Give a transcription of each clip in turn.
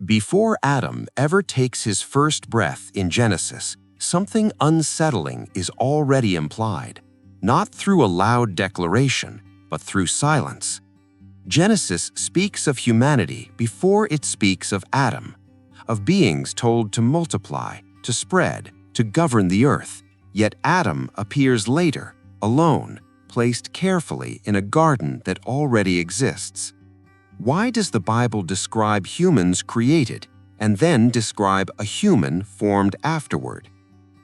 Before Adam ever takes his first breath in Genesis, something unsettling is already implied, not through a loud declaration, but through silence. Genesis speaks of humanity before it speaks of Adam, of beings told to multiply, to spread, to govern the earth. Yet Adam appears later, alone, placed carefully in a garden that already exists. Why does the Bible describe humans created and then describe a human formed afterward?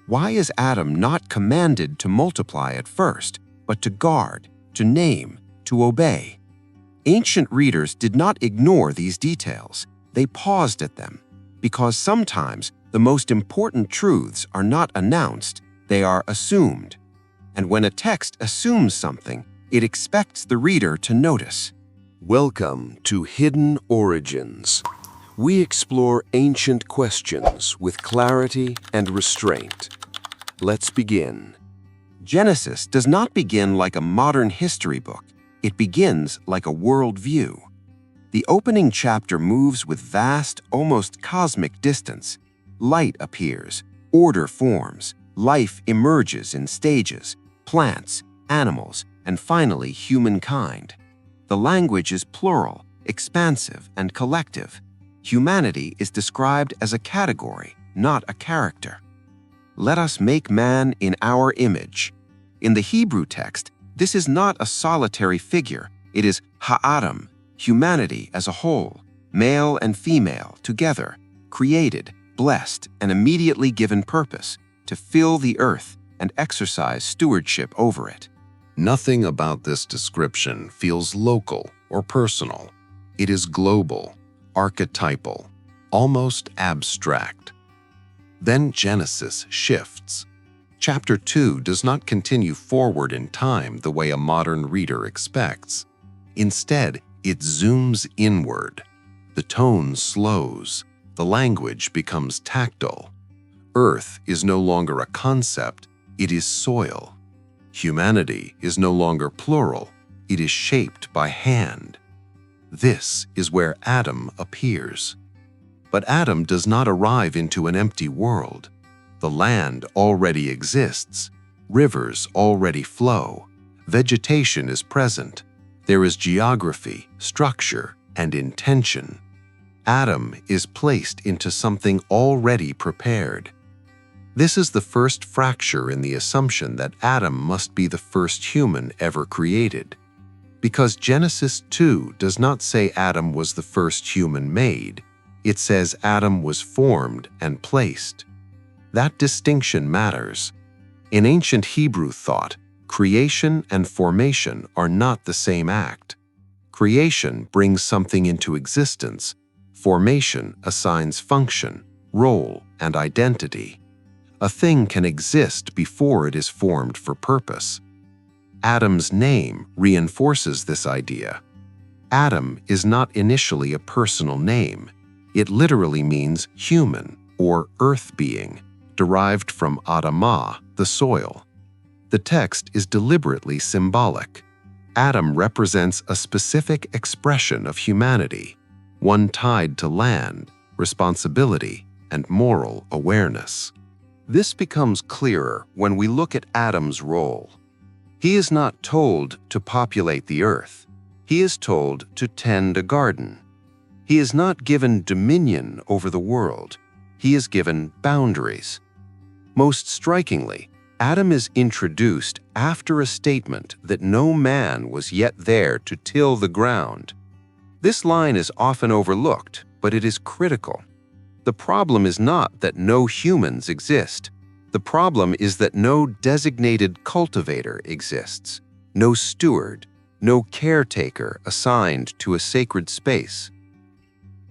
Why is Adam not commanded to multiply at first, but to guard, to name, to obey? Ancient readers did not ignore these details. They paused at them, because sometimes the most important truths are not announced, they are assumed. And when a text assumes something, it expects the reader to notice. Welcome to Hidden Origins. We explore ancient questions with clarity and restraint. Let's begin. Genesis does not begin like a modern history book. It begins like a worldview. The opening chapter moves with vast, almost cosmic distance. Light appears, order forms, life emerges in stages, plants, animals, and finally humankind. The language is plural, expansive, and collective. Humanity is described as a category, not a character. Let us make man in our image. In the Hebrew text, this is not a solitary figure. It is ha'adam, humanity as a whole, male and female together, created, blessed, and immediately given purpose to fill the earth and exercise stewardship over it. Nothing about this description feels local or personal. It is global, archetypal, almost abstract. Then Genesis shifts. Chapter 2 does not continue forward in time the way a modern reader expects. Instead, it zooms inward. The tone slows. The language becomes tactile. Earth is no longer a concept, it is soil. Humanity is no longer plural, it is shaped by hand. This is where Adam appears. But Adam does not arrive into an empty world. The land already exists. Rivers already flow. Vegetation is present. There is geography, structure, and intention. Adam is placed into something already prepared. This is the first fracture in the assumption that Adam must be the first human ever created. Because Genesis 2 does not say Adam was the first human made, it says Adam was formed and placed. That distinction matters. In ancient Hebrew thought, creation and formation are not the same act. Creation brings something into existence. Formation assigns function, role, and identity. A thing can exist before it is formed for purpose. Adam's name reinforces this idea. Adam is not initially a personal name. It literally means human or earth being, derived from Adamah, the soil. The text is deliberately symbolic. Adam represents a specific expression of humanity, one tied to land, responsibility, and moral awareness. This becomes clearer when we look at Adam's role. He is not told to populate the earth. He is told to tend a garden. He is not given dominion over the world. He is given boundaries. Most strikingly, Adam is introduced after a statement that no man was yet there to till the ground. This line is often overlooked, but it is critical. The problem is not that no humans exist. The problem is that no designated cultivator exists, no steward, no caretaker assigned to a sacred space.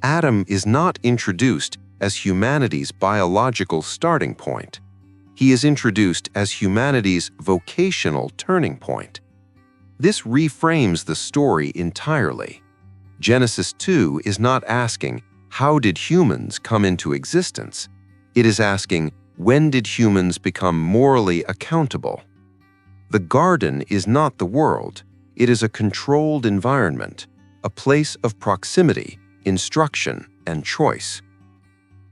Adam is not introduced as humanity's biological starting point. He is introduced as humanity's vocational turning point. This reframes the story entirely. Genesis 2 is not asking, how did humans come into existence? It is asking, when did humans become morally accountable? The garden is not the world. It is a controlled environment, a place of proximity, instruction, and choice.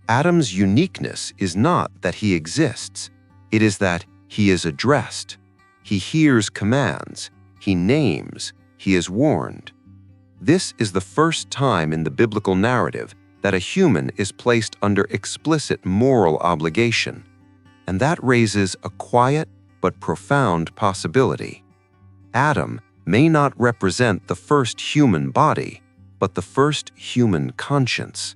Adam's uniqueness is not that he exists, it is that he is addressed. He hears commands, he names, he is warned. This is the first time in the biblical narrative that a human is placed under explicit moral obligation, and that raises a quiet but profound possibility. Adam may not represent the first human body, but the first human conscience.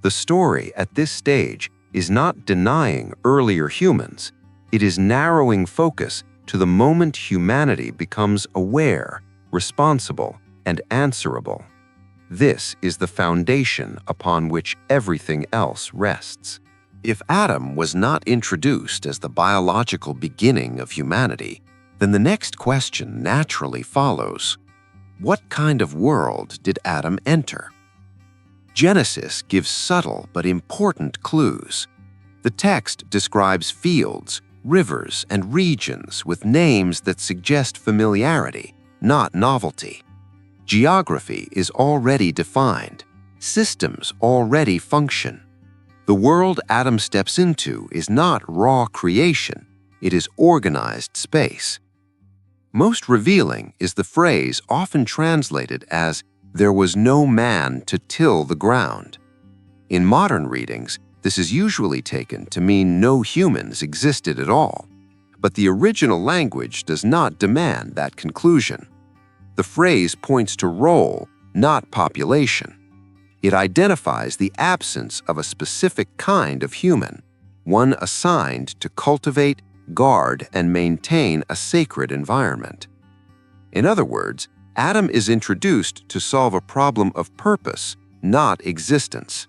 The story at this stage is not denying earlier humans, it is narrowing focus to the moment humanity becomes aware, responsible, and answerable. This is the foundation upon which everything else rests. If Adam was not introduced as the biological beginning of humanity, then the next question naturally follows. What kind of world did Adam enter? Genesis gives subtle but important clues. The text describes fields, rivers, and regions with names that suggest familiarity, not novelty. Geography is already defined. Systems already function. The world Adam steps into is not raw creation, it is organized space. Most revealing is the phrase often translated as, "There was no man to till the ground." In modern readings, this is usually taken to mean no humans existed at all. But the original language does not demand that conclusion. The phrase points to role, not population. It identifies the absence of a specific kind of human, one assigned to cultivate, guard, and maintain a sacred environment. In other words, Adam is introduced to solve a problem of purpose, not existence.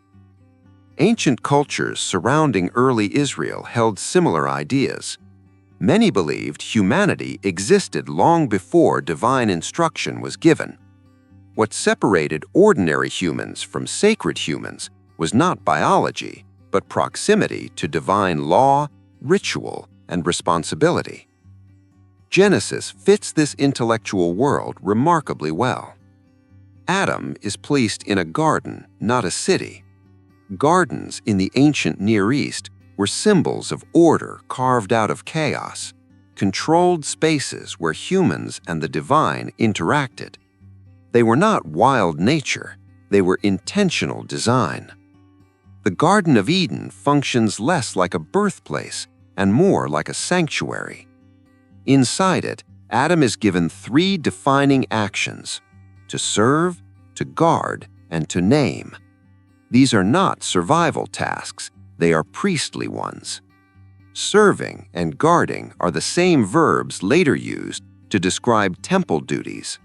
Ancient cultures surrounding early Israel held similar ideas. Many believed humanity existed long before divine instruction was given. What separated ordinary humans from sacred humans was not biology, but proximity to divine law, ritual, and responsibility. Genesis fits this intellectual world remarkably well. Adam is placed in a garden, not a city. Gardens in the ancient Near East were symbols of order carved out of chaos, controlled spaces where humans and the divine interacted. They were not wild nature, they were intentional design. The Garden of Eden functions less like a birthplace and more like a sanctuary. Inside it, Adam is given three defining actions: to serve, to guard, and to name. These are not survival tasks, they are priestly ones. Serving and guarding are the same verbs later used to describe temple duties.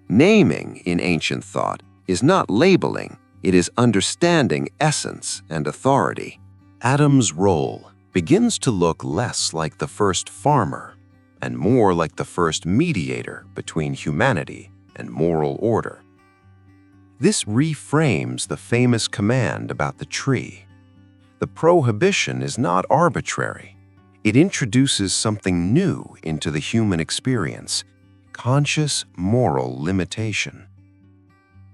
Naming in ancient thought is not labeling, it is understanding essence and authority. Adam's role begins to look less like the first farmer and more like the first mediator between humanity and moral order. This reframes the famous command about the tree. The prohibition is not arbitrary. It introduces something new into the human experience: conscious moral limitation.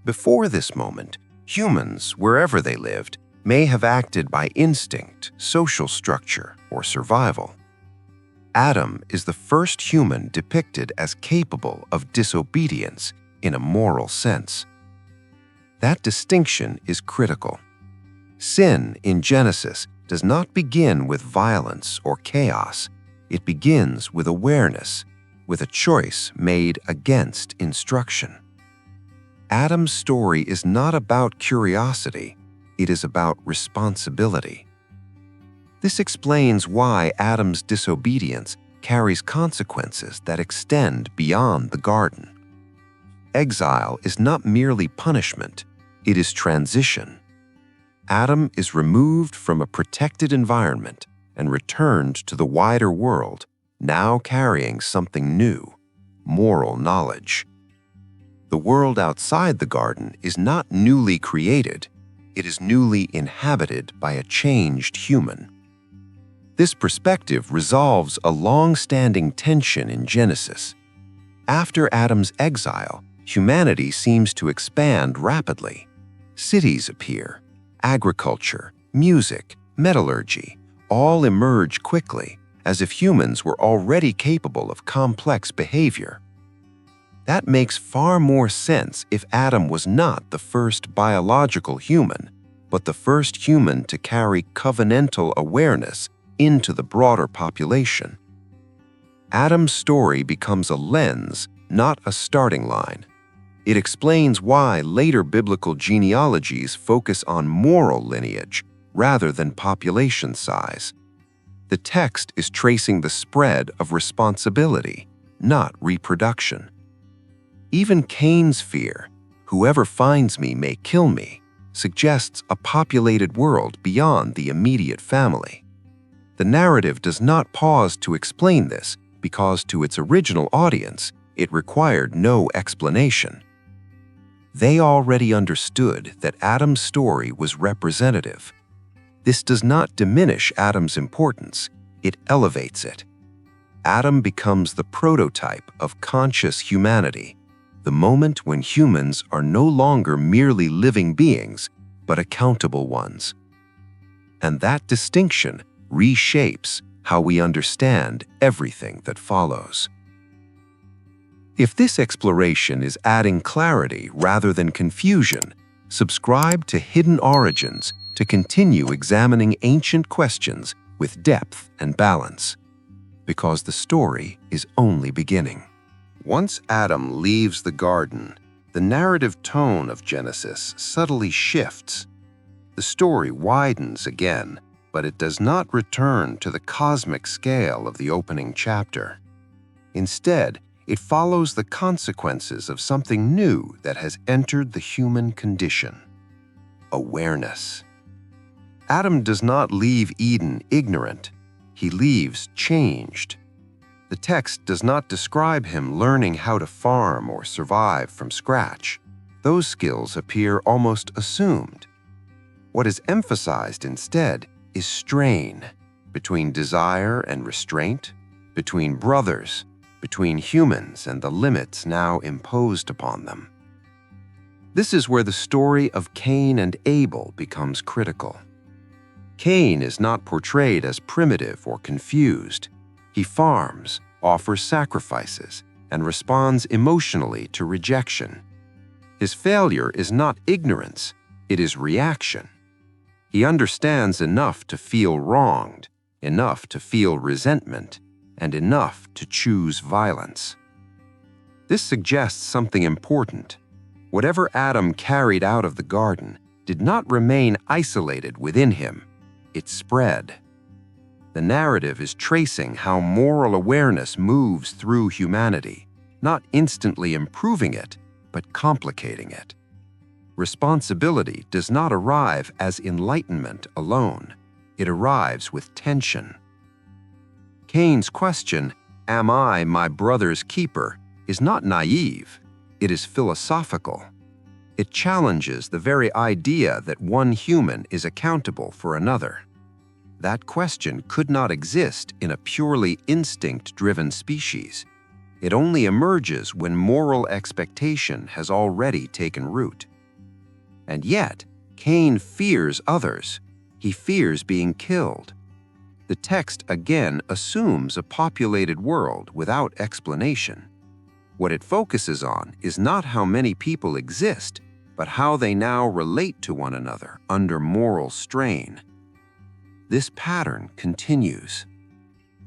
Before this moment, humans, wherever they lived, may have acted by instinct, social structure, or survival. Adam is the first human depicted as capable of disobedience in a moral sense. That distinction is critical. Sin in Genesis does not begin with violence or chaos. It begins with awareness, with a choice made against instruction. Adam's story is not about curiosity, it is about responsibility. This explains why Adam's disobedience carries consequences that extend beyond the garden. Exile is not merely punishment, it is transition. Adam is removed from a protected environment and returned to the wider world, now carrying something new: moral knowledge. The world outside the garden is not newly created, it is newly inhabited by a changed human. This perspective resolves a long-standing tension in Genesis. After Adam's exile, humanity seems to expand rapidly. Cities appear. Agriculture, music, metallurgy, all emerge quickly, as if humans were already capable of complex behavior. That makes far more sense if Adam was not the first biological human, but the first human to carry covenantal awareness into the broader population. Adam's story becomes a lens, not a starting line. It explains why later biblical genealogies focus on moral lineage rather than population size. The text is tracing the spread of responsibility, not reproduction. Even Cain's fear, "Whoever finds me may kill me," suggests a populated world beyond the immediate family. The narrative does not pause to explain this because to its original audience, it required no explanation. They already understood that Adam's story was representative. This does not diminish Adam's importance, it elevates it. Adam becomes the prototype of conscious humanity, the moment when humans are no longer merely living beings, but accountable ones. And that distinction reshapes how we understand everything that follows. If this exploration is adding clarity rather than confusion, subscribe to Hidden Origins to continue examining ancient questions with depth and balance, because the story is only beginning. Once Adam leaves the garden, the narrative tone of Genesis subtly shifts. The story widens again, but it does not return to the cosmic scale of the opening chapter. Instead, it follows the consequences of something new that has entered the human condition: awareness. Adam does not leave Eden ignorant, he leaves changed. The text does not describe him learning how to farm or survive from scratch. Those skills appear almost assumed. What is emphasized instead is strain between desire and restraint, between brothers, between humans and the limits now imposed upon them. This is where the story of Cain and Abel becomes critical. Cain is not portrayed as primitive or confused. He farms, offers sacrifices, and responds emotionally to rejection. His failure is not ignorance, it is reaction. He understands enough to feel wronged, enough to feel resentment, and enough to choose violence. This suggests something important. Whatever Adam carried out of the garden did not remain isolated within him. It spread. The narrative is tracing how moral awareness moves through humanity, not instantly improving it, but complicating it. Responsibility does not arrive as enlightenment alone. It arrives with tension. Cain's question, "Am I my brother's keeper?" is not naive. It is philosophical. It challenges the very idea that one human is accountable for another. That question could not exist in a purely instinct-driven species. It only emerges when moral expectation has already taken root. And yet, Cain fears others. He fears being killed. The text again assumes a populated world without explanation. What it focuses on is not how many people exist, but how they now relate to one another under moral strain. This pattern continues.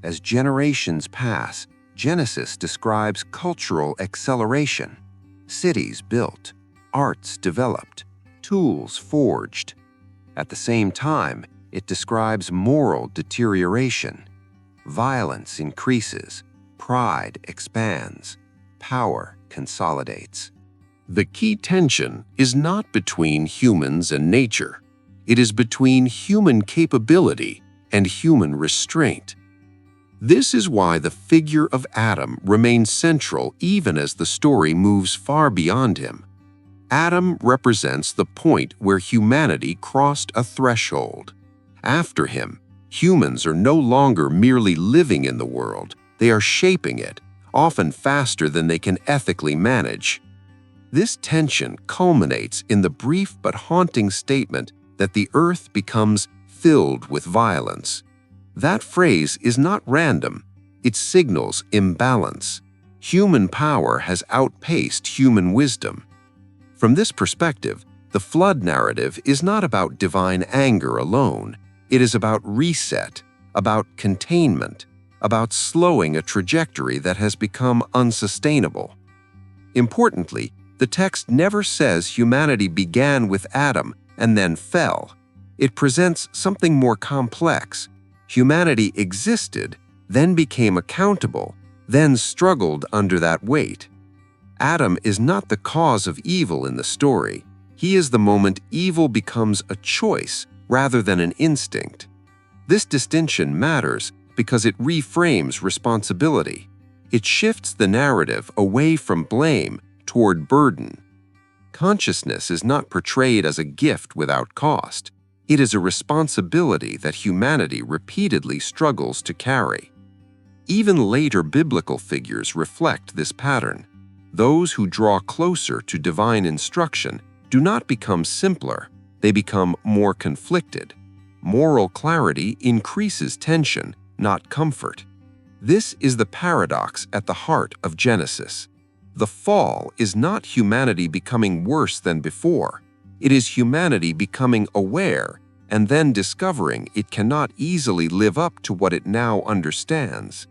As generations pass, Genesis describes cultural acceleration. Cities built, arts developed, tools forged. At the same time, it describes moral deterioration. Violence increases, pride expands, power consolidates. The key tension is not between humans and nature. It is between human capability and human restraint. This is why the figure of Adam remains central even as the story moves far beyond him. Adam represents the point where humanity crossed a threshold. After him, humans are no longer merely living in the world, they are shaping it, often faster than they can ethically manage. This tension culminates in the brief but haunting statement that the earth becomes filled with violence. That phrase is not random. It signals imbalance. Human power has outpaced human wisdom. From this perspective, the flood narrative is not about divine anger alone. It is about reset, about containment, about slowing a trajectory that has become unsustainable. Importantly, the text never says humanity began with Adam and then fell. It presents something more complex. Humanity existed, then became accountable, then struggled under that weight. Adam is not the cause of evil in the story. He is the moment evil becomes a choice rather than an instinct. This distinction matters because it reframes responsibility. It shifts the narrative away from blame toward burden. Consciousness is not portrayed as a gift without cost. It is a responsibility that humanity repeatedly struggles to carry. Even later biblical figures reflect this pattern. Those who draw closer to divine instruction do not become simpler, they become more conflicted. Moral clarity increases tension, not comfort. This is the paradox at the heart of Genesis. The fall is not humanity becoming worse than before. It is humanity becoming aware and then discovering it cannot easily live up to what it now understands.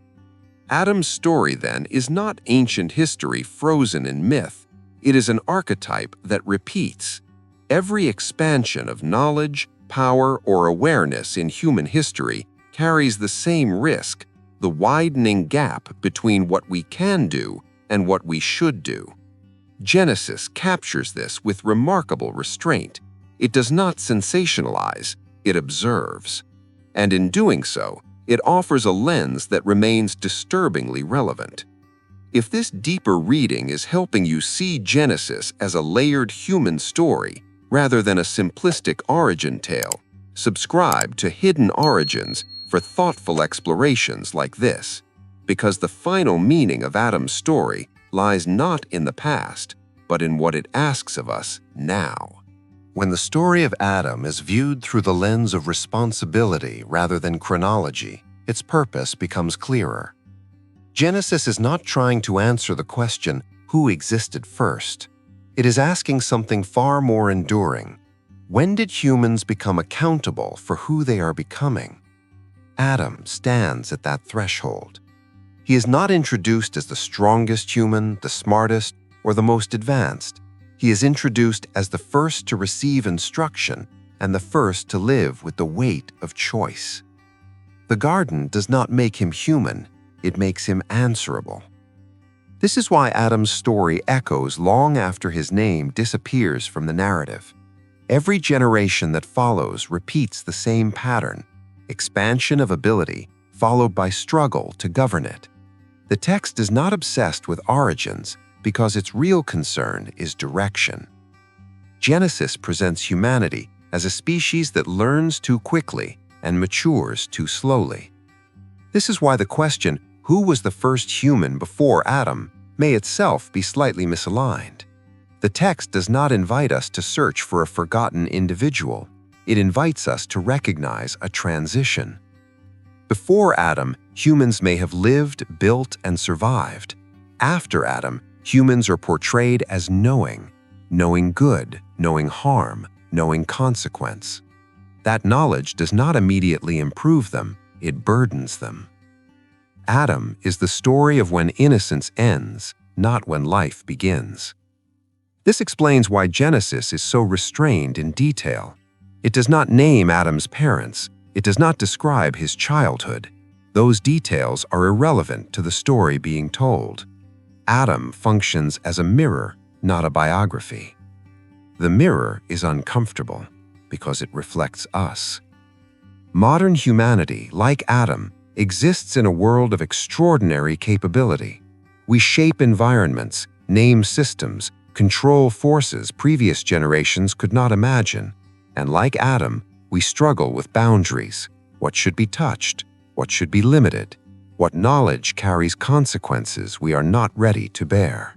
Adam's story, then, is not ancient history frozen in myth. It is an archetype that repeats. Every expansion of knowledge, power, or awareness in human history carries the same risk, the widening gap between what we can do and what we should do. Genesis captures this with remarkable restraint. It does not sensationalize, it observes. And in doing so, it offers a lens that remains disturbingly relevant. If this deeper reading is helping you see Genesis as a layered human story rather than a simplistic origin tale, subscribe to Hidden Origins for thoughtful explorations like this, because the final meaning of Adam's story lies not in the past, but in what it asks of us now. When the story of Adam is viewed through the lens of responsibility rather than chronology, its purpose becomes clearer. Genesis is not trying to answer the question, who existed first? It is asking something far more enduring. When did humans become accountable for who they are becoming? Adam stands at that threshold. He is not introduced as the strongest human, the smartest, or the most advanced. He is introduced as the first to receive instruction and the first to live with the weight of choice. The garden does not make him human, it makes him answerable. This is why Adam's story echoes long after his name disappears from the narrative. Every generation that follows repeats the same pattern: expansion of ability followed by struggle to govern it. The text is not obsessed with origins because its real concern is direction. Genesis presents humanity as a species that learns too quickly and matures too slowly. This is why the question, who was the first human before Adam, may itself be slightly misaligned. The text does not invite us to search for a forgotten individual. It invites us to recognize a transition. Before Adam, humans may have lived, built, and survived. After Adam, humans are portrayed as knowing good, knowing harm, knowing consequence. That knowledge does not immediately improve them, it burdens them. Adam is the story of when innocence ends, not when life begins. This explains why Genesis is so restrained in detail. It does not name Adam's parents. It does not describe his childhood. Those details are irrelevant to the story being told. Adam functions as a mirror, not a biography. The mirror is uncomfortable because it reflects us. Modern humanity, like Adam, exists in a world of extraordinary capability. We shape environments, name systems, control forces previous generations could not imagine. And like Adam, we struggle with boundaries. What should be touched? What should be limited? What knowledge carries consequences we are not ready to bear?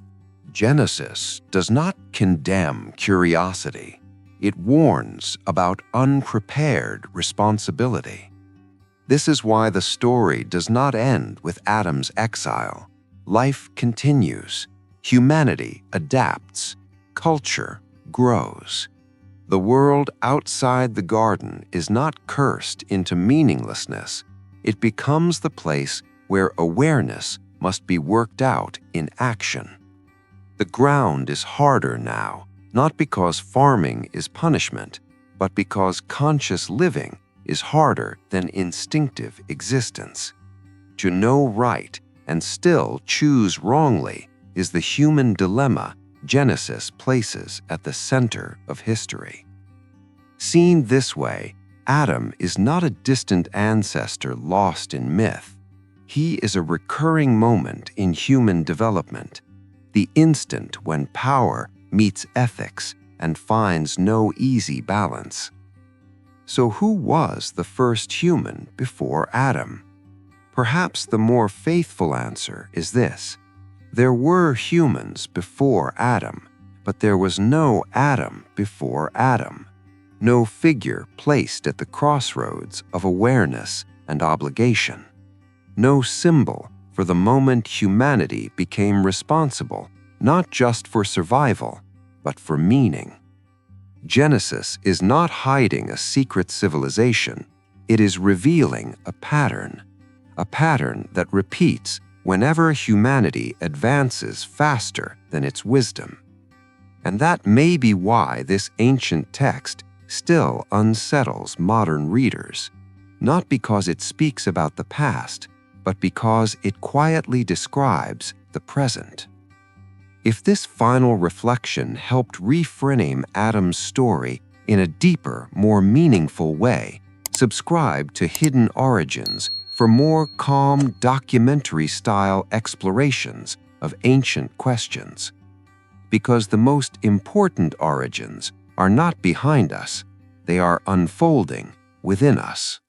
Genesis does not condemn curiosity. It warns about unprepared responsibility. This is why the story does not end with Adam's exile. Life continues. Humanity adapts. Culture grows. The world outside the garden is not cursed into meaninglessness. It becomes the place where awareness must be worked out in action. The ground is harder now, not because farming is punishment, but because conscious living is harder than instinctive existence. To know right and still choose wrongly is the human dilemma Genesis places at the center of history. Seen this way, Adam is not a distant ancestor lost in myth. He is a recurring moment in human development, the instant when power meets ethics and finds no easy balance. So who was the first human before Adam? Perhaps the more faithful answer is this: there were humans before Adam, but there was no Adam before Adam. No figure placed at the crossroads of awareness and obligation. No symbol for the moment humanity became responsible, not just for survival, but for meaning. Genesis is not hiding a secret civilization. It is revealing a pattern that repeats whenever humanity advances faster than its wisdom. And that may be why this ancient text still unsettles modern readers, not because it speaks about the past, but because it quietly describes the present. If this final reflection helped reframe Adam's story in a deeper, more meaningful way, subscribe to Hidden Origins for more calm, documentary-style explorations of ancient questions. Because the most important origins are not behind us, they are unfolding within us.